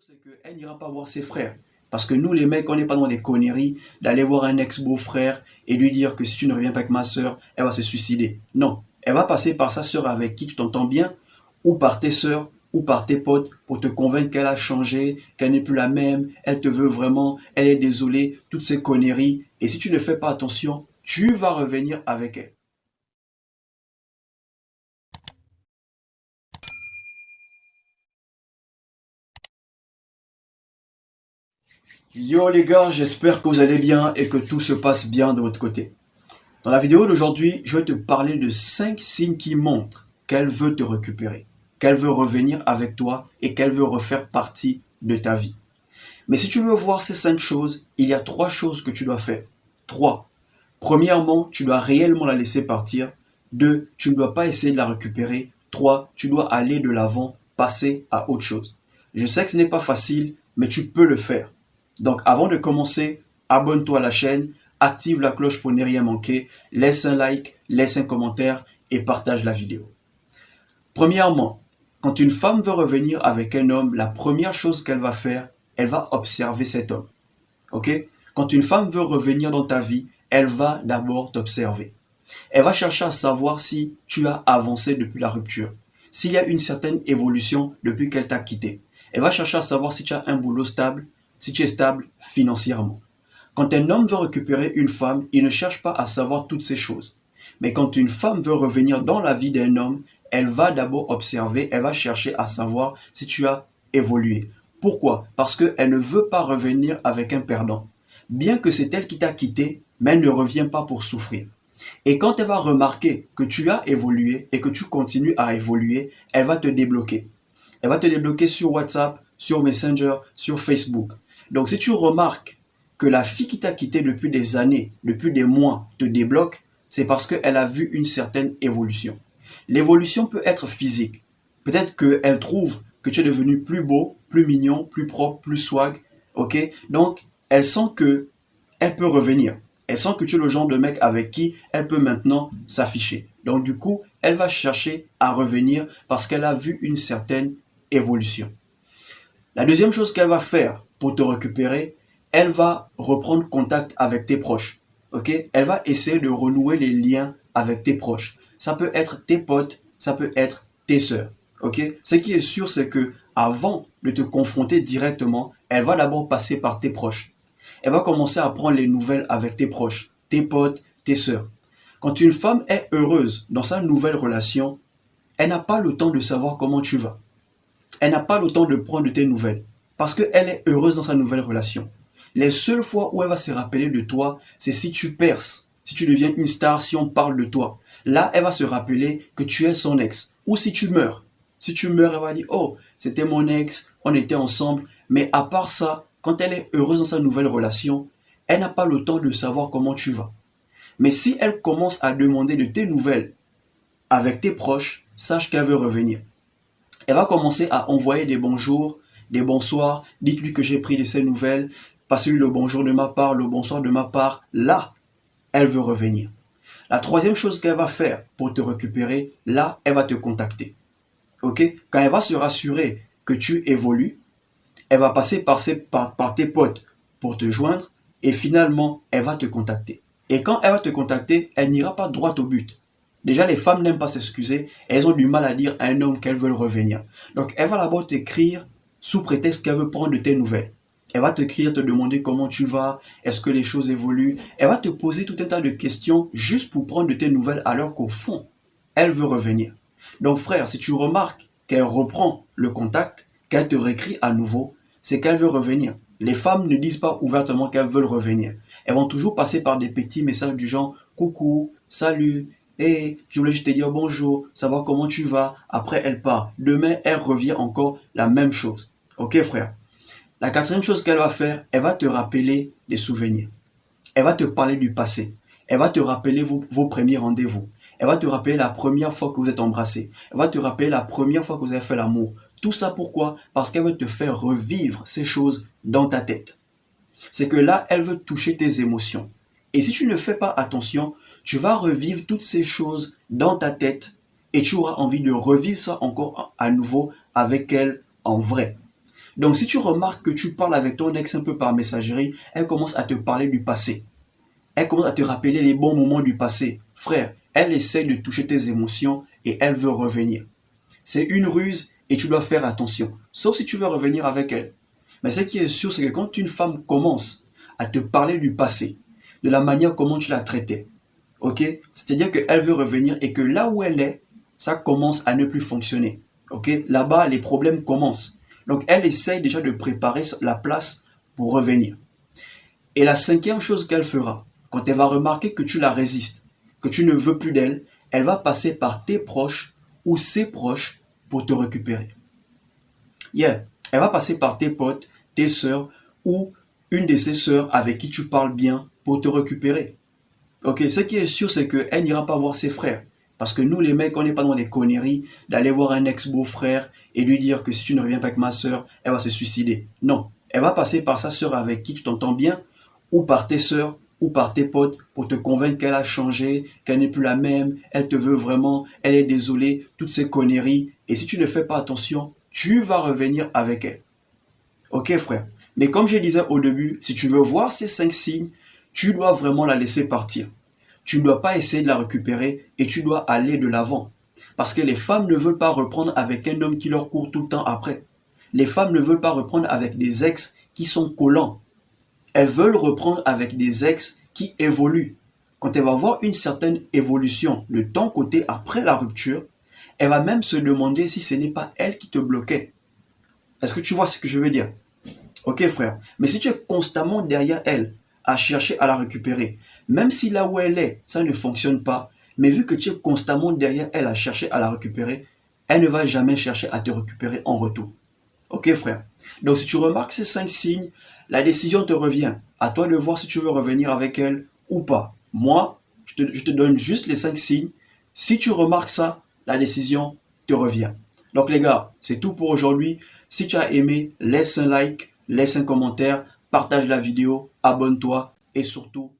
chose, c'est qu'elle n'ira pas voir ses frères. Parce que nous, les mecs, on n'est pas dans des conneries d'aller voir un ex-beau-frère et lui dire que si tu ne reviens pas avec ma soeur, elle va se suicider. Non. Elle va passer par sa soeur avec qui tu t'entends bien, ou par tes soeurs, ou par tes potes, pour te convaincre qu'elle a changé, qu'elle n'est plus la même, elle te veut vraiment, elle est désolée, toutes ces conneries. Et si tu ne fais pas attention, tu vas revenir avec elle. Yo les gars, j'espère que vous allez bien et que tout se passe bien de votre côté. Dans la vidéo d'aujourd'hui, je vais te parler de 5 signes qui montrent qu'elle veut te récupérer, qu'elle veut revenir avec toi et qu'elle veut refaire partie de ta vie. Mais si tu veux voir ces 5 choses, il y a 3 choses que tu dois faire. 3. Premièrement, tu dois réellement la laisser partir. 2. Tu ne dois pas essayer de la récupérer. 3. Tu dois aller de l'avant, passer à autre chose. Je sais que ce n'est pas facile, mais tu peux le faire. Donc avant de commencer, abonne-toi à la chaîne, active la cloche pour ne rien manquer, laisse un like, laisse un commentaire et partage la vidéo. Premièrement, quand une femme veut revenir avec un homme, la première chose qu'elle va faire, elle va observer cet homme. Ok? Quand une femme veut revenir dans ta vie, elle va d'abord t'observer. Elle va chercher à savoir si tu as avancé depuis la rupture, s'il y a une certaine évolution depuis qu'elle t'a quitté. Elle va chercher à savoir si tu as un boulot stable, si tu es stable financièrement. Quand un homme veut récupérer une femme, il ne cherche pas à savoir toutes ces choses. Mais quand une femme veut revenir dans la vie d'un homme, elle va d'abord observer, elle va chercher à savoir si tu as évolué. Pourquoi? Parce qu'elle ne veut pas revenir avec un perdant. Bien que c'est elle qui t'a quitté, mais elle ne revient pas pour souffrir. Et quand elle va remarquer que tu as évolué et que tu continues à évoluer, elle va te débloquer. Elle va te débloquer sur WhatsApp, sur Messenger, sur Facebook. Donc si tu remarques que la fille qui t'a quitté depuis des années, depuis des mois, te débloque, c'est parce qu'elle a vu une certaine évolution. L'évolution peut être physique. Peut-être qu'elle trouve que tu es devenu plus beau, plus mignon, plus propre, plus swag. Ok? Donc, elle sent que elle peut revenir. Elle sent que tu es le genre de mec avec qui elle peut maintenant s'afficher. Donc du coup, elle va chercher à revenir parce qu'elle a vu une certaine évolution. La deuxième chose qu'elle va faire pour te récupérer, elle va reprendre contact avec tes proches. Ok? Elle va essayer de renouer les liens avec tes proches. Ça peut être tes potes, ça peut être tes sœurs. Ok? Ce qui est sûr, c'est que avant de te confronter directement, elle va d'abord passer par tes proches. Elle va commencer à prendre les nouvelles avec tes proches, tes potes, tes sœurs. Quand une femme est heureuse dans sa nouvelle relation, elle n'a pas le temps de savoir comment tu vas. Elle n'a pas le temps de prendre de tes nouvelles parce qu'elle est heureuse dans sa nouvelle relation. Les seules fois où elle va se rappeler de toi, c'est si tu perces, si tu deviens une star, si on parle de toi. Là, elle va se rappeler que tu es son ex. Ou si tu meurs. Si tu meurs, elle va dire, oh, c'était mon ex, on était ensemble. Mais à part ça, quand elle est heureuse dans sa nouvelle relation, elle n'a pas le temps de savoir comment tu vas. Mais si elle commence à demander de tes nouvelles avec tes proches, sache qu'elle veut revenir. Elle va commencer à envoyer des bonjours, des bonsoirs, dites-lui que j'ai pris de ses nouvelles, passez-lui le bonjour de ma part, le bonsoir de ma part. Là, elle veut revenir. La troisième chose qu'elle va faire pour te récupérer, là, elle va te contacter. Ok? Quand elle va se rassurer que tu évolues, elle va passer par tes potes pour te joindre et finalement, elle va te contacter. Et quand elle va te contacter, elle n'ira pas droit au but. Déjà, les femmes n'aiment pas s'excuser. Elles ont du mal à dire à un homme qu'elles veulent revenir. Donc, elle va d'abord t'écrire sous prétexte qu'elle veut prendre de tes nouvelles. Elle va t'écrire, te demander comment tu vas, est-ce que les choses évoluent. Elle va te poser tout un tas de questions juste pour prendre de tes nouvelles alors qu'au fond, elle veut revenir. Donc, frère, si tu remarques qu'elle reprend le contact, qu'elle te réécrit à nouveau, c'est qu'elle veut revenir. Les femmes ne disent pas ouvertement qu'elles veulent revenir. Elles vont toujours passer par des petits messages du genre « Coucou, salut ». Hey, je voulais juste te dire bonjour, savoir comment tu vas. Après, elle part. Demain, elle revient encore la même chose. Ok, frère? La quatrième chose qu'elle va faire, elle va te rappeler des souvenirs. Elle va te parler du passé. Elle va te rappeler vos premiers rendez-vous. Elle va te rappeler la première fois que vous êtes embrassés. Elle va te rappeler la première fois que vous avez fait l'amour. Tout ça pourquoi? Parce qu'elle veut te faire revivre ces choses dans ta tête. C'est que là, elle veut toucher tes émotions. Et si tu ne fais pas attention, tu vas revivre toutes ces choses dans ta tête et tu auras envie de revivre ça encore à nouveau avec elle en vrai. Donc si tu remarques que tu parles avec ton ex un peu par messagerie, elle commence à te parler du passé. Elle commence à te rappeler les bons moments du passé. Frère, elle essaie de toucher tes émotions et elle veut revenir. C'est une ruse et tu dois faire attention. Sauf si tu veux revenir avec elle. Mais ce qui est sûr, c'est que quand une femme commence à te parler du passé, de la manière comment tu la traitais, ok? C'est-à-dire qu'elle veut revenir et que là où elle est, ça commence à ne plus fonctionner. Ok? Là-bas, les problèmes commencent. Donc, elle essaye déjà de préparer la place pour revenir. Et la cinquième chose qu'elle fera, quand elle va remarquer que tu la résistes, que tu ne veux plus d'elle, elle va passer par tes proches ou ses proches pour te récupérer. Yeah, elle va passer par tes potes, tes sœurs ou une de ses sœurs avec qui tu parles bien pour te récupérer. Ok, ce qui est sûr, c'est qu'elle n'ira pas voir ses frères. Parce que nous, les mecs, on n'est pas dans les conneries d'aller voir un ex-beau-frère et lui dire que si tu ne reviens pas avec ma sœur, elle va se suicider. Non, elle va passer par sa sœur avec qui tu t'entends bien, ou par tes sœurs, ou par tes potes, pour te convaincre qu'elle a changé, qu'elle n'est plus la même, elle te veut vraiment, elle est désolée, toutes ces conneries. Et si tu ne fais pas attention, tu vas revenir avec elle. Ok, frère. Mais comme je disais au début, si tu veux voir ces 5 signes, tu dois vraiment la laisser partir. Tu ne dois pas essayer de la récupérer et tu dois aller de l'avant. Parce que les femmes ne veulent pas reprendre avec un homme qui leur court tout le temps après. Les femmes ne veulent pas reprendre avec des ex qui sont collants. Elles veulent reprendre avec des ex qui évoluent. Quand elle va voir une certaine évolution de ton côté après la rupture, elle va même se demander si ce n'est pas elle qui te bloquait. Est-ce que tu vois ce que je veux dire? Ok, frère. Mais si tu es constamment derrière elle, à chercher à la récupérer, même si là où elle est, ça ne fonctionne pas, mais vu que tu es constamment derrière elle à chercher à la récupérer, elle ne va jamais chercher à te récupérer en retour. Ok, frère. Donc si tu remarques ces 5 signes, la décision te revient. À toi de voir si tu veux revenir avec elle ou pas. Moi, je te donne juste les 5 signes. Si tu remarques ça, la décision te revient. Donc les gars, c'est tout pour aujourd'hui. Si tu as aimé, laisse un like, laisse un commentaire, partage la vidéo, abonne-toi et surtout,